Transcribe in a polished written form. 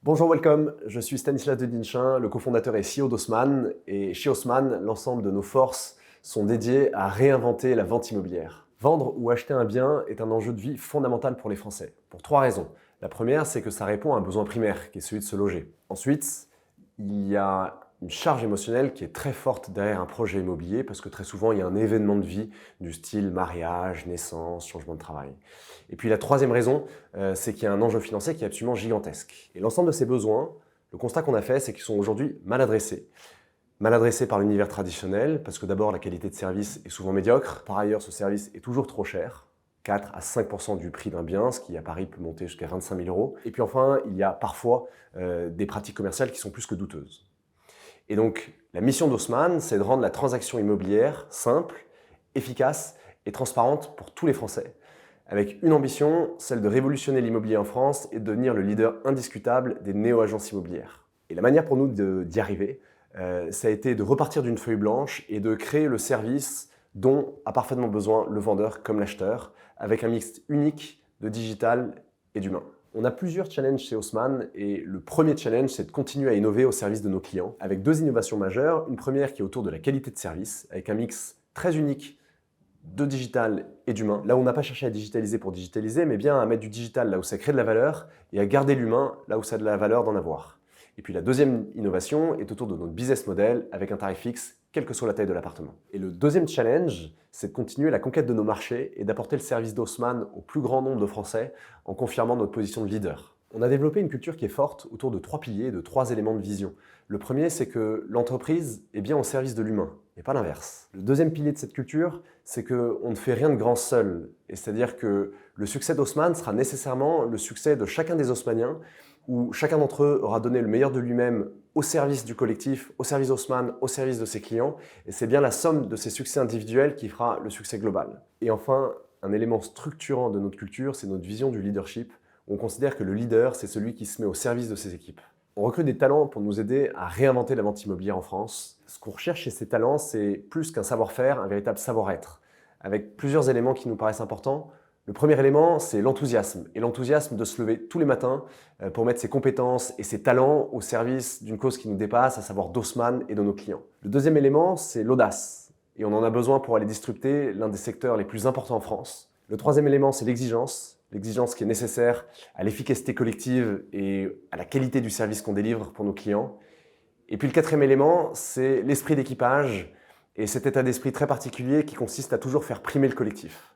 Bonjour, welcome, je suis Stanislas de Dinchin, le cofondateur et CEO d'Haussmann. Et chez Haussmann, l'ensemble de nos forces sont dédiées à réinventer la vente immobilière. Vendre ou acheter un bien est un enjeu de vie fondamental pour les Français, pour trois raisons. La première, c'est que ça répond à un besoin primaire, qui est celui de se loger. Ensuite, il y a une charge émotionnelle qui est très forte derrière un projet immobilier parce que très souvent, il y a un événement de vie du style mariage, naissance, changement de travail. Et puis la troisième raison, c'est qu'il y a un enjeu financier qui est absolument gigantesque. Et l'ensemble de ces besoins, le constat qu'on a fait, c'est qu'ils sont aujourd'hui mal adressés. Mal adressés par l'univers traditionnel, parce que d'abord la qualité de service est souvent médiocre. Par ailleurs, ce service est toujours trop cher. 4 à 5% du prix d'un bien, ce qui à Paris peut monter jusqu'à 25 000 euros. Et puis enfin, il y a parfois des pratiques commerciales qui sont plus que douteuses. Et donc, la mission d'Haussmann, c'est de rendre la transaction immobilière simple, efficace et transparente pour tous les Français, avec une ambition, celle de révolutionner l'immobilier en France et de devenir le leader indiscutable des néo-agences immobilières. Et la manière pour nous d'y arriver, ça a été de repartir d'une feuille blanche et de créer le service dont a parfaitement besoin le vendeur comme l'acheteur, avec un mix unique de digital et d'humain. On a plusieurs challenges chez Haussmann et le premier challenge, c'est de continuer à innover au service de nos clients avec deux innovations majeures. Une première qui est autour de la qualité de service, avec un mix très unique de digital et d'humain. Là où on n'a pas cherché à digitaliser pour digitaliser, mais bien à mettre du digital là où ça crée de la valeur et à garder l'humain là où ça a de la valeur d'en avoir. Et puis la deuxième innovation est autour de notre business model avec un tarif fixe, quelle que soit la taille de l'appartement. Et le deuxième challenge, c'est de continuer la conquête de nos marchés et d'apporter le service d'Haussmann au plus grand nombre de Français en confirmant notre position de leader. On a développé une culture qui est forte autour de trois piliers, de trois éléments de vision. Le premier, c'est que l'entreprise est bien au service de l'humain, et pas l'inverse. Le deuxième pilier de cette culture, c'est qu'on ne fait rien de grand seul. Et c'est-à-dire que le succès d'Haussmann sera nécessairement le succès de chacun des Haussmanniens, où chacun d'entre eux aura donné le meilleur de lui-même au service du collectif, au service d'Haussmann, au service de ses clients. Et c'est bien la somme de ces succès individuels qui fera le succès global. Et enfin, un élément structurant de notre culture, c'est notre vision du leadership. On considère que le leader, c'est celui qui se met au service de ses équipes. On recrute des talents pour nous aider à réinventer la vente immobilière en France. Ce qu'on recherche chez ces talents, c'est plus qu'un savoir-faire, un véritable savoir-être, avec plusieurs éléments qui nous paraissent importants. Le premier élément, c'est l'enthousiasme, et l'enthousiasme de se lever tous les matins pour mettre ses compétences et ses talents au service d'une cause qui nous dépasse, à savoir d'Haussmann et de nos clients. Le deuxième élément, c'est l'audace, et on en a besoin pour aller disrupter l'un des secteurs les plus importants en France. Le troisième élément, c'est l'exigence qui est nécessaire à l'efficacité collective et à la qualité du service qu'on délivre pour nos clients. Et puis le quatrième élément, c'est l'esprit d'équipage et cet état d'esprit très particulier qui consiste à toujours faire primer le collectif.